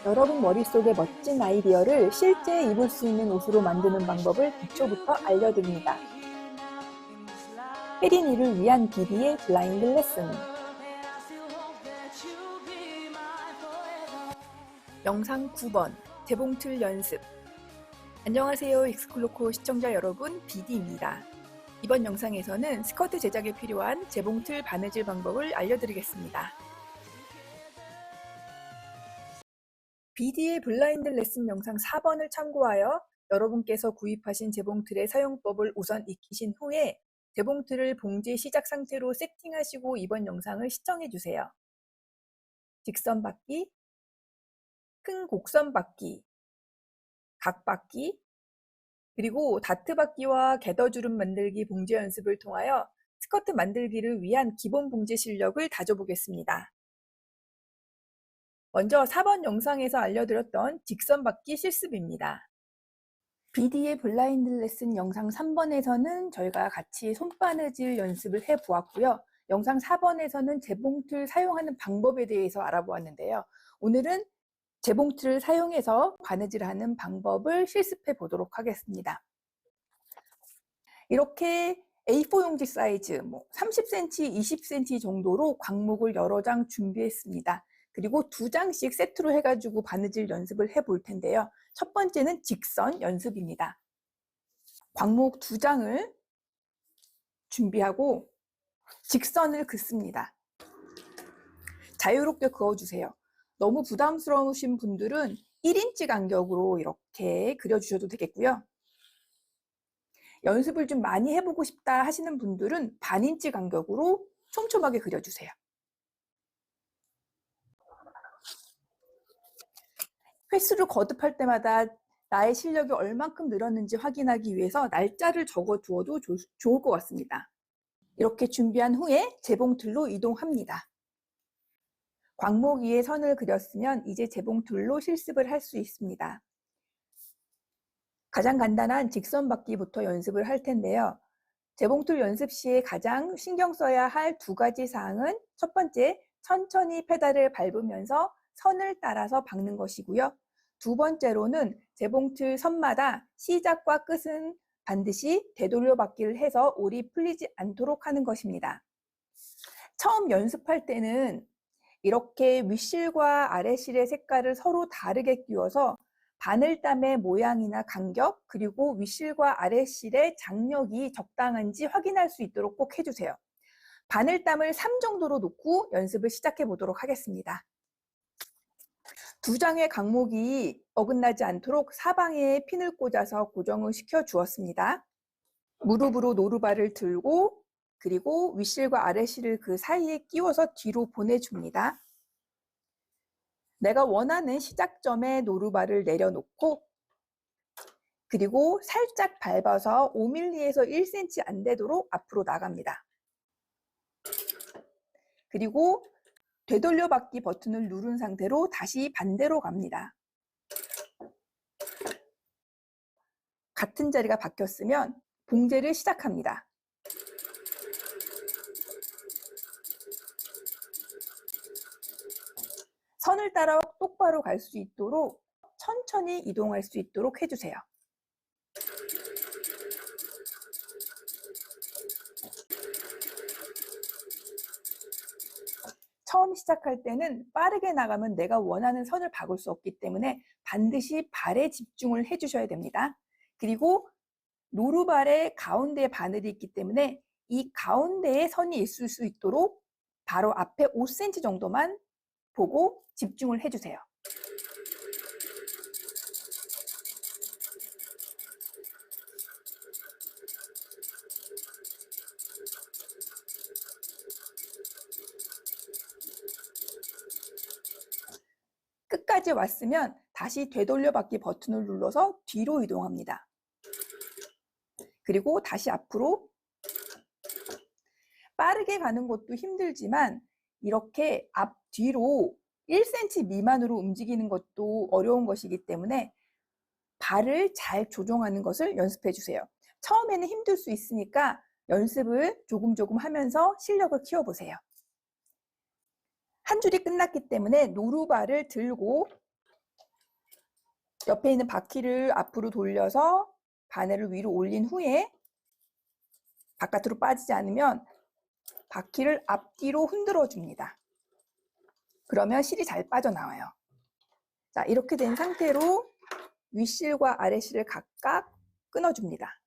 여러분 머릿속의 멋진 아이디어를 실제 입을 수 있는 옷으로 만드는 방법을 기초부터 알려드립니다. 혜린이를 위한 BD의 블라인드 레슨. 영상 9번 재봉틀 연습. 안녕하세요 익스클로코 시청자 여러분, BD입니다. 이번 영상에서는 스커트 제작에 필요한 재봉틀 바느질 방법을 알려드리겠습니다. BD의 블라인드 레슨 영상 4번을 참고하여 여러분께서 구입하신 재봉틀의 사용법을 우선 익히신 후에 재봉틀을 봉제 시작 상태로 세팅하시고 이번 영상을 시청해주세요. 직선받기, 큰 곡선받기, 각받기, 그리고 다트받기와 게더주름 만들기 봉제 연습을 통하여 스커트 만들기를 위한 기본 봉제 실력을 다져보겠습니다. 먼저 4번 영상에서 알려드렸던 직선받기 실습입니다. BD의 블라인드 레슨 영상 3번에서는 저희가 같이 손바느질 연습을 해보았고요. 영상 4번에서는 재봉틀 사용하는 방법에 대해서 알아보았는데요. 오늘은 재봉틀을 사용해서 바느질하는 방법을 실습해 보도록 하겠습니다. 이렇게 A4 용지 사이즈 30cm, 20cm 정도로 광목을 여러 장 준비했습니다. 그리고 2장씩 세트로 해가지고 바느질 연습을 해볼 텐데요. 첫 번째는 직선 연습입니다. 광목 2장을 준비하고 직선을 긋습니다. 자유롭게 그어주세요. 너무 부담스러우신 분들은 1인치 간격으로 이렇게 그려주셔도 되겠고요. 연습을 좀 많이 해보고 싶다 하시는 분들은 반인치 간격으로 촘촘하게 그려주세요. 횟수를 거듭할 때마다 나의 실력이 얼만큼 늘었는지 확인하기 위해서 날짜를 적어두어도 좋을 것 같습니다. 이렇게 준비한 후에 재봉틀로 이동합니다. 광목 위에 선을 그렸으면 이제 재봉틀로 실습을 할 수 있습니다. 가장 간단한 직선받기부터 연습을 할 텐데요. 재봉틀 연습 시에 가장 신경 써야 할 2가지 사항은 첫 번째, 천천히 페달을 밟으면서 선을 따라서 박는 것이고요. 두 번째로는 재봉틀 선마다 시작과 끝은 반드시 되돌려 받기를 해서 올이 풀리지 않도록 하는 것입니다. 처음 연습할 때는 이렇게 윗실과 아랫실의 색깔을 서로 다르게 끼워서 바늘땀의 모양이나 간격, 그리고 윗실과 아랫실의 장력이 적당한지 확인할 수 있도록 꼭 해주세요. 바늘땀을 3 정도로 놓고 연습을 시작해 보도록 하겠습니다. 2장의 광목이 어긋나지 않도록 사방에 핀을 꽂아서 고정을 시켜 주었습니다. 무릎으로 노루발을 들고 그리고 윗실과 아랫실을 그 사이에 끼워서 뒤로 보내줍니다. 내가 원하는 시작점에 노루발을 내려놓고 그리고 살짝 밟아서 5mm에서 1cm 안 되도록 앞으로 나갑니다. 그리고 되돌려받기 버튼을 누른 상태로 다시 반대로 갑니다. 같은 자리가 바뀌었으면 봉제를 시작합니다. 선을 따라 똑바로 갈 수 있도록 천천히 이동할 수 있도록 해주세요. 처음 시작할 때는 빠르게 나가면 내가 원하는 선을 박을 수 없기 때문에 반드시 발에 집중을 해주셔야 됩니다. 그리고 노루발의 가운데에 바늘이 있기 때문에 이 가운데에 선이 있을 수 있도록 바로 앞에 5cm 정도만 보고 집중을 해주세요. 끝까지 왔으면 다시 되돌려받기 버튼을 눌러서 뒤로 이동합니다. 그리고 다시 앞으로. 빠르게 가는 것도 힘들지만 이렇게 앞뒤로 1cm 미만으로 움직이는 것도 어려운 것이기 때문에 발을 잘 조정하는 것을 연습해 주세요. 처음에는 힘들 수 있으니까 연습을 조금 하면서 실력을 키워보세요. 한 줄이 끝났기 때문에 노루발을 들고 옆에 있는 바퀴를 앞으로 돌려서 바늘을 위로 올린 후에 바깥으로 빠지지 않으면 바퀴를 앞뒤로 흔들어 줍니다. 그러면 실이 잘 빠져나와요. 자, 이렇게 된 상태로 윗실과 아랫실을 각각 끊어줍니다.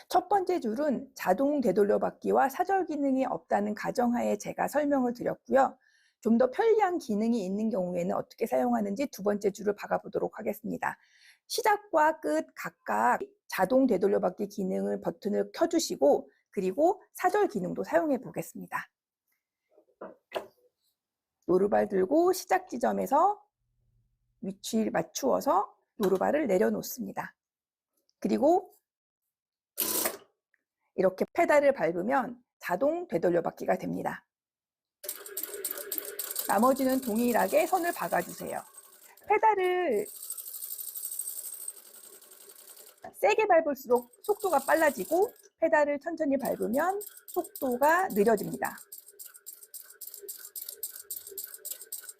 첫 번째 줄은 자동 되돌려받기와 사절 기능이 없다는 가정하에 제가 설명을 드렸고요. 좀 더 편리한 기능이 있는 경우에는 어떻게 사용하는지 두 번째 줄을 박아보도록 하겠습니다. 시작과 끝 각각 자동 되돌려받기 기능을 버튼을 켜주시고 그리고 사절 기능도 사용해 보겠습니다. 노루발 들고 시작 지점에서 위치를 맞추어서 노루발을 내려놓습니다. 그리고 이렇게 페달을 밟으면 자동 되돌려받기가 됩니다. 나머지는 동일하게 손을 박아주세요. 페달을 세게 밟을수록 속도가 빨라지고 페달을 천천히 밟으면 속도가 느려집니다.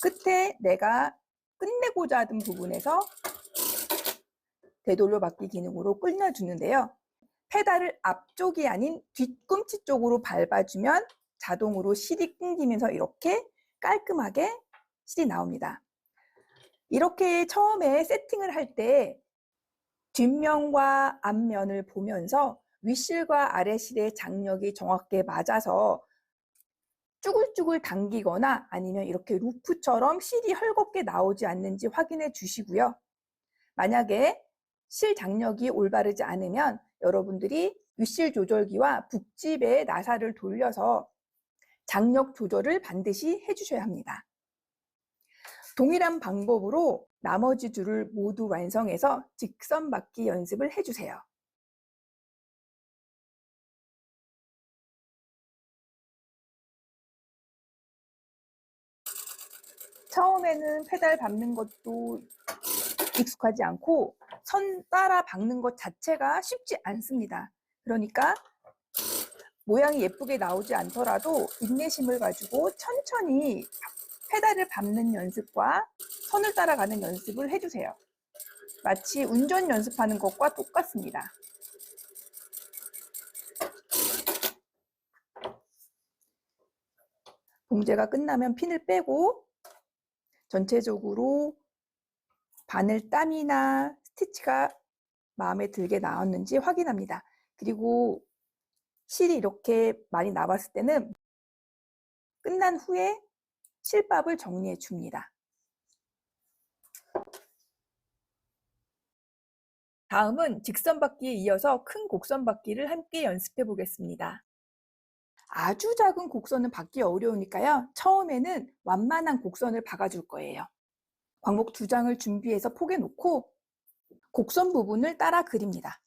끝에 내가 끝내고자 하던 부분에서 되돌려받기 기능으로 끌어주는데요. 페달을 앞쪽이 아닌 뒤꿈치 쪽으로 밟아주면 자동으로 실이 끊기면서 이렇게 깔끔하게 실이 나옵니다. 이렇게 처음에 세팅을 할 때 뒷면과 앞면을 보면서 윗실과 아랫실의 장력이 정확하게 맞아서 쭈글쭈글 당기거나 아니면 이렇게 루프처럼 실이 헐겁게 나오지 않는지 확인해 주시고요. 만약에 실 장력이 올바르지 않으면 여러분들이 윗실 조절기와 북집의 나사를 돌려서 장력 조절을 반드시 해주셔야 합니다. 동일한 방법으로 나머지 줄을 모두 완성해서 직선 받기 연습을 해주세요. 처음에는 페달 밟는 것도 익숙하지 않고 선 따라 박는 것 자체가 쉽지 않습니다. 그러니까 모양이 예쁘게 나오지 않더라도 인내심을 가지고 천천히 페달을 밟는 연습과 선을 따라가는 연습을 해주세요. 마치 운전 연습하는 것과 똑같습니다. 봉제가 끝나면 핀을 빼고 전체적으로 바늘 땀이나 스티치가 마음에 들게 나왔는지 확인합니다. 그리고 실이 이렇게 많이 나왔을 때는 끝난 후에 실밥을 정리해 줍니다. 다음은 직선받기에 이어서 큰 곡선받기를 함께 연습해 보겠습니다. 아주 작은 곡선은 받기 어려우니까요. 처음에는 완만한 곡선을 박아줄 거예요. 광목 2장을 준비해서 포개 놓고 곡선 부분을 따라 그립니다.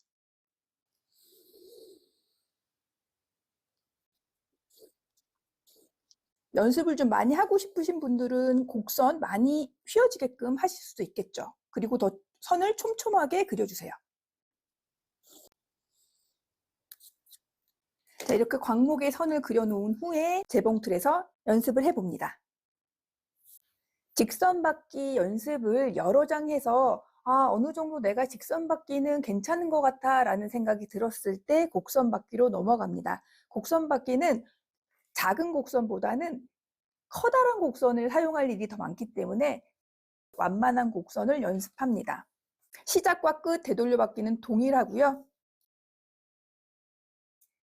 연습을 좀 많이 하고 싶으신 분들은 곡선 많이 휘어지게끔 하실 수도 있겠죠. 그리고 더 선을 촘촘하게 그려주세요. 자, 이렇게 광목에 선을 그려놓은 후에 재봉틀에서 연습을 해봅니다. 직선받기 연습을 여러 장 해서 어느 정도 내가 직선받기는 괜찮은 것 같아 라는 생각이 들었을 때 곡선받기로 넘어갑니다. 곡선받기는 작은 곡선보다는 커다란 곡선을 사용할 일이 더 많기 때문에 완만한 곡선을 연습합니다. 시작과 끝 되돌려받기는 동일하고요.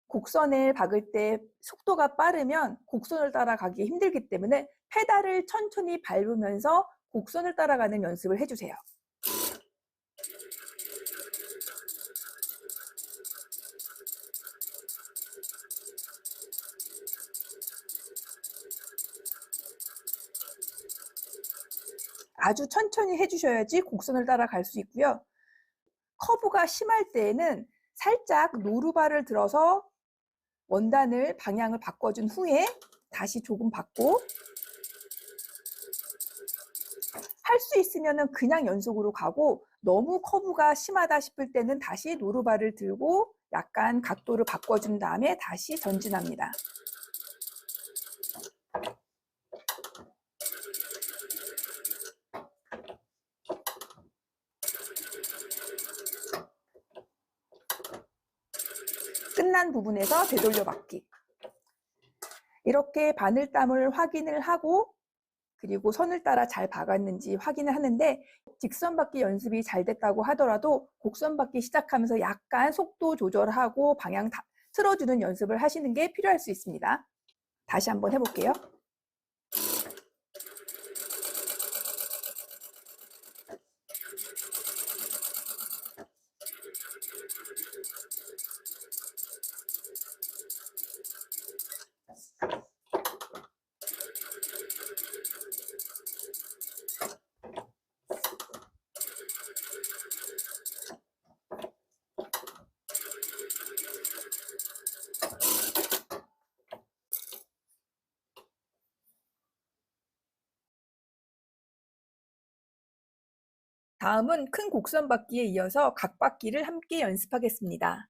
곡선을 박을 때 속도가 빠르면 곡선을 따라가기 힘들기 때문에 페달을 천천히 밟으면서 곡선을 따라가는 연습을 해주세요. 아주 천천히 해주셔야지 곡선을 따라갈 수 있고요. 커브가 심할 때에는 살짝 노루발을 들어서 원단을 방향을 바꿔준 후에 다시 조금 받고 할 수 있으면 그냥 연속으로 가고 너무 커브가 심하다 싶을 때는 다시 노루발을 들고 약간 각도를 바꿔준 다음에 다시 전진합니다. 끝난 부분에서 되돌려 받기. 이렇게 바늘땀을 확인을 하고 그리고 선을 따라 잘 박았는지 확인을 하는데 직선 받기 연습이 잘 됐다고 하더라도 곡선 받기 시작하면서 약간 속도 조절하고 방향 틀어주는 연습을 하시는 게 필요할 수 있습니다. 다시 한번 해볼게요. 다음은 큰 곡선 받기에 이어서 각 받기를 함께 연습하겠습니다.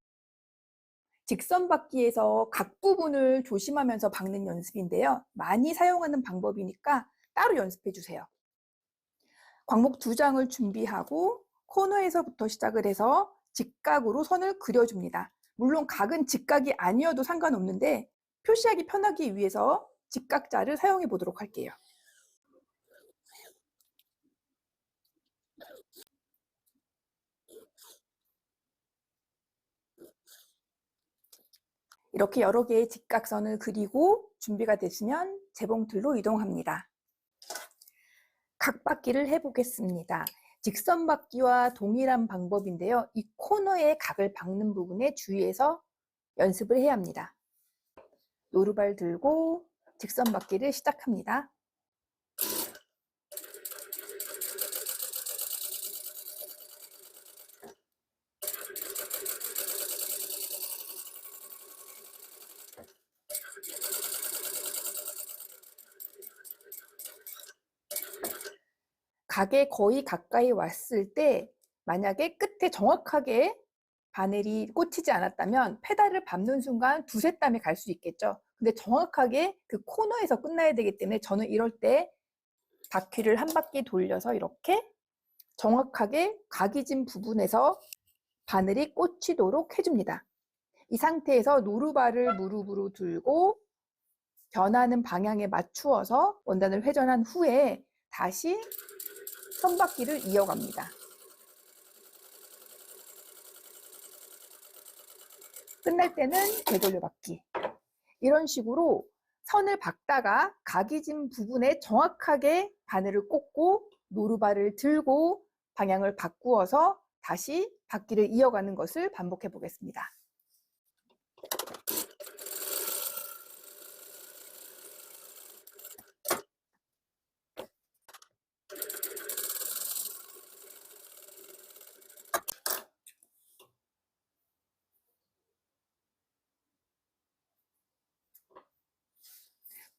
직선 받기에서 각 부분을 조심하면서 박는 연습인데요. 많이 사용하는 방법이니까 따로 연습해 주세요. 광목 2장을 준비하고 코너에서부터 시작을 해서 직각으로 선을 그려줍니다. 물론 각은 직각이 아니어도 상관없는데 표시하기 편하기 위해서 직각자를 사용해 보도록 할게요. 이렇게 여러 개의 직각선을 그리고 준비가 되시면 재봉틀로 이동합니다. 각받기를 해보겠습니다. 직선 받기와 동일한 방법인데요. 이 코너에 각을 박는 부분에 주의해서 연습을 해야 합니다. 노루발 들고 직선 받기를 시작합니다. 각에 거의 가까이 왔을 때 만약에 끝에 정확하게 바늘이 꽂히지 않았다면 페달을 밟는 순간 두세 땀이 갈 수 있겠죠. 근데 정확하게 그 코너에서 끝나야 되기 때문에 저는 이럴 때 바퀴를 한 바퀴 돌려서 이렇게 정확하게 각이 진 부분에서 바늘이 꽂히도록 해줍니다. 이 상태에서 노루발을 무릎으로 들고 변하는 방향에 맞추어서 원단을 회전한 후에 다시 선받기를 이어갑니다. 끝날 때는 되돌려받기. 이런 식으로 선을 박다가 각이 진 부분에 정확하게 바늘을 꽂고 노루발을 들고 방향을 바꾸어서 다시 받기를 이어가는 것을 반복해 보겠습니다.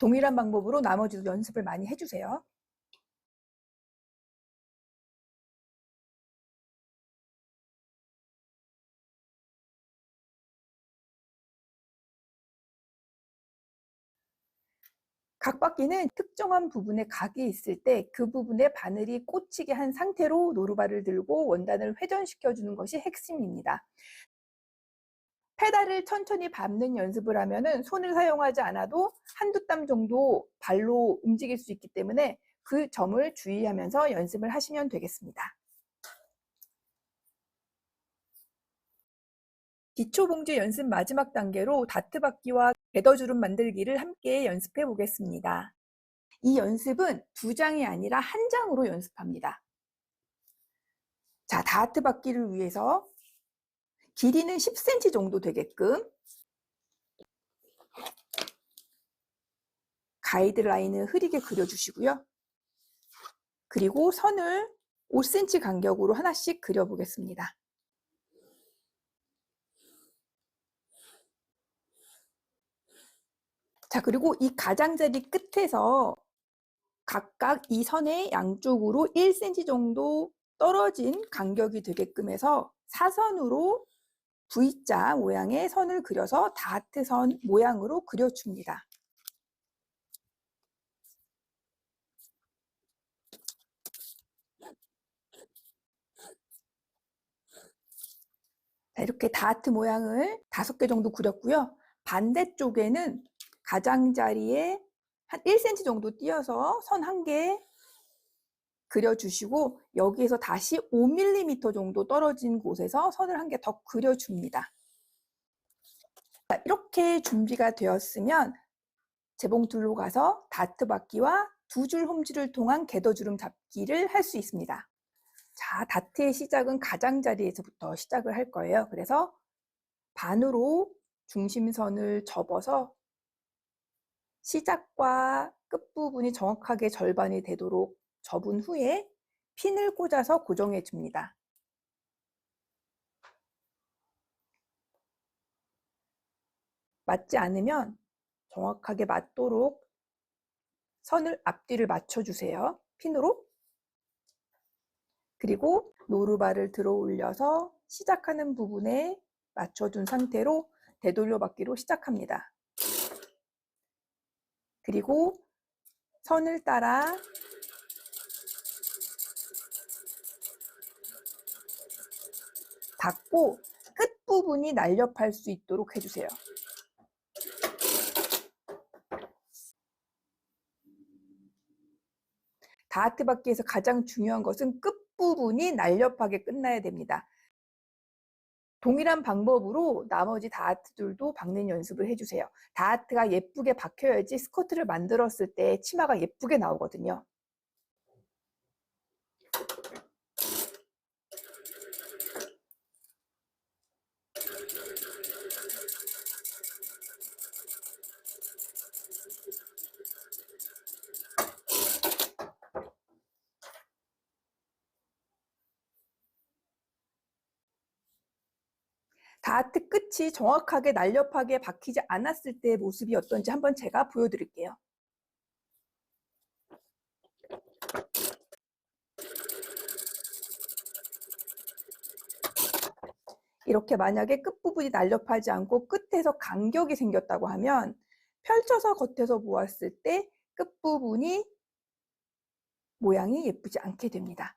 동일한 방법으로 나머지도 연습을 많이 해주세요. 각받기는 특정한 부분에 각이 있을 때 그 부분에 바늘이 꽂히게 한 상태로 노루발을 들고 원단을 회전시켜주는 것이 핵심입니다. 페달을 천천히 밟는 연습을 하면 손을 사용하지 않아도 한두 땀 정도 발로 움직일 수 있기 때문에 그 점을 주의하면서 연습을 하시면 되겠습니다. 기초봉제 연습 마지막 단계로 다트 받기와 베더주름 만들기를 함께 연습해 보겠습니다. 이 연습은 2장이 아니라 1장으로 연습합니다. 자, 다트 받기를 위해서 길이는 10cm 정도 되게끔 가이드라인을 흐리게 그려주시고요. 그리고 선을 5cm 간격으로 하나씩 그려보겠습니다. 자, 그리고 이 가장자리 끝에서 각각 이 선의 양쪽으로 1cm 정도 떨어진 간격이 되게끔 해서 사선으로 V자 모양의 선을 그려서 다트선 모양으로 그려줍니다. 이렇게 다트 모양을 5개 정도 그렸고요. 반대쪽에는 가장자리에 한 1cm 정도 띄어서 선 1개 그려주시고 여기에서 다시 5mm 정도 떨어진 곳에서 선을 1개 더 그려줍니다. 이렇게 준비가 되었으면 재봉틀로 가서 다트 받기와 2줄 홈질을 통한 궤도주름 잡기를 할 수 있습니다. 자, 다트의 시작은 가장자리에서부터 시작을 할 거예요. 그래서 반으로 중심선을 접어서 시작과 끝부분이 정확하게 절반이 되도록 접은 후에 핀을 꽂아서 고정해 줍니다. 맞지 않으면 정확하게 맞도록 선을 앞뒤를 맞춰주세요. 핀으로. 그리고 노루발을 들어 올려서 시작하는 부분에 맞춰준 상태로 되돌려받기로 시작합니다. 그리고 선을 따라 닫고 끝부분이 날렵할 수 있도록 해주세요. 다트 받기에서 가장 중요한 것은 끝부분이 날렵하게 끝나야 됩니다. 동일한 방법으로 나머지 다트들도 박는 연습을 해주세요. 다트가 예쁘게 박혀야지 스커트를 만들었을 때 치마가 예쁘게 나오거든요. 다트 끝이 정확하게 날렵하게 박히지 않았을 때의 모습이 어떤지 한번 제가 보여드릴게요. 이렇게 만약에 끝부분이 날렵하지 않고 끝에서 간격이 생겼다고 하면 펼쳐서 겉에서 보았을 때 끝부분이 모양이 예쁘지 않게 됩니다.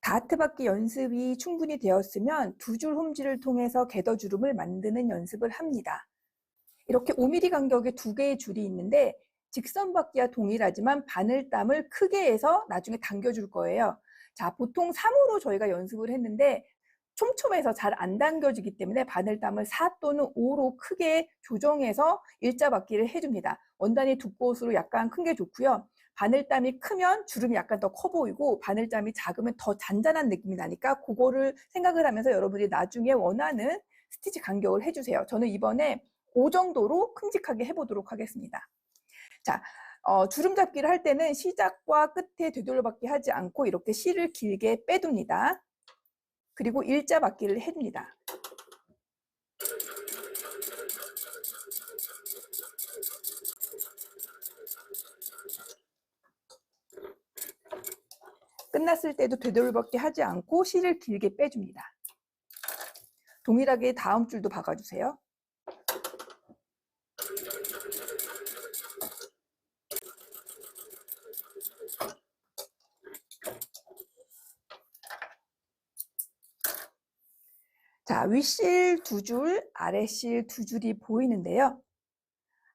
다트 받기 연습이 충분히 되었으면 2줄 홈질을 통해서 궤도주름을 만드는 연습을 합니다. 이렇게 5mm 간격의 2개의 줄이 있는데 직선 받기와 동일하지만 바늘땀을 크게 해서 나중에 당겨줄 거예요. 자, 보통 3으로 저희가 연습을 했는데 촘촘해서 잘 안 당겨지기 때문에 바늘땀을 4 또는 5로 크게 조정해서 일자 받기를 해줍니다. 원단이 두꺼울수록 약간 큰 게 좋고요. 바늘땀이 크면 주름이 약간 더 커 보이고 바늘땀이 작으면 더 잔잔한 느낌이 나니까 그거를 생각을 하면서 여러분이 나중에 원하는 스티치 간격을 해주세요. 저는 이번에 5 정도로 큼직하게 해보도록 하겠습니다. 자, 주름 잡기를 할 때는 시작과 끝에 되돌려받기 하지 않고 이렇게 실을 길게 빼둡니다. 그리고 일자 받기를 해줍니다. 끝났을 때도 되돌려받기 하지 않고 실을 길게 빼줍니다. 동일하게 다음 줄도 박아주세요. 자, 윗실 2줄, 아랫실 2줄이 보이는데요.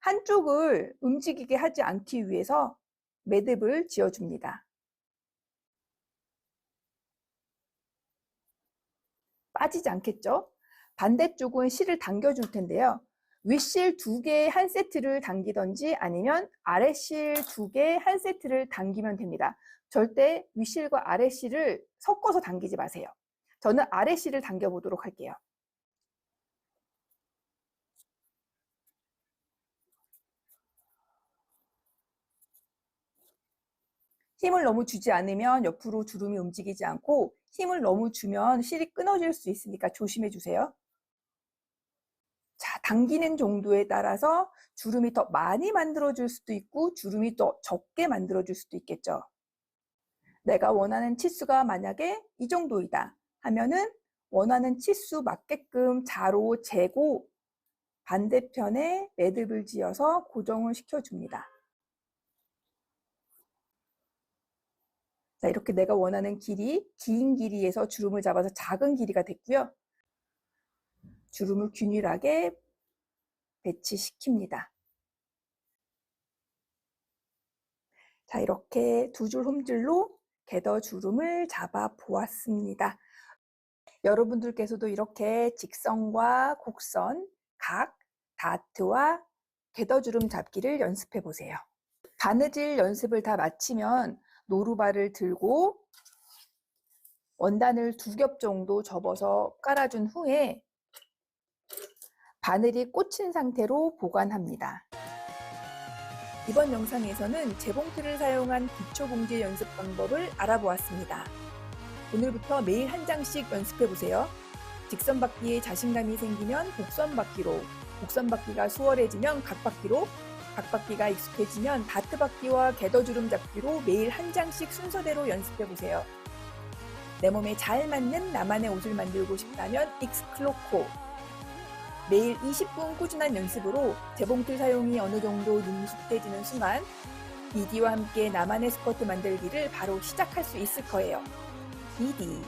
한쪽을 움직이게 하지 않기 위해서 매듭을 지어줍니다. 빠지지 않겠죠? 반대쪽은 실을 당겨줄 텐데요. 윗실 2개 한 세트를 당기던지 아니면 아랫실 2개 한 세트를 당기면 됩니다. 절대 윗실과 아랫실을 섞어서 당기지 마세요. 저는 아랫실을 당겨보도록 할게요. 힘을 너무 주지 않으면 옆으로 주름이 움직이지 않고 힘을 너무 주면 실이 끊어질 수 있으니까 조심해 주세요. 자, 당기는 정도에 따라서 주름이 더 많이 만들어질 수도 있고 주름이 더 적게 만들어질 수도 있겠죠. 내가 원하는 치수가 만약에 이 정도이다 하면은 원하는 치수 맞게끔 자로 재고 반대편에 매듭을 지어서 고정을 시켜줍니다. 자, 이렇게 내가 원하는 길이, 긴 길이에서 주름을 잡아서 작은 길이가 됐고요. 주름을 균일하게 배치시킵니다. 자, 이렇게 두 줄 홈줄로 궤도 주름을 잡아 보았습니다. 여러분들께서도 이렇게 직선과 곡선, 각, 다트와 궤도 주름 잡기를 연습해 보세요. 바느질 연습을 다 마치면 노루발을 들고 원단을 2겹 정도 접어서 깔아준 후에 바늘이 꽂힌 상태로 보관합니다. 이번 영상에서는 재봉틀을 사용한 기초 봉제 연습 방법을 알아보았습니다. 오늘부터 매일 한 장씩 연습해보세요. 직선받기에 자신감이 생기면 곡선받기로, 곡선받기가 수월해지면 각받기로, 각받기가 익숙해지면 다트받기와 궤도주름 잡기로 매일 한 장씩 순서대로 연습해보세요. 내 몸에 잘 맞는 나만의 옷을 만들고 싶다면 익스클로코. 매일 20분 꾸준한 연습으로 재봉틀 사용이 어느 정도 능숙해지는 순간 비디와 함께 나만의 스커트 만들기를 바로 시작할 수 있을 거예요. 비디.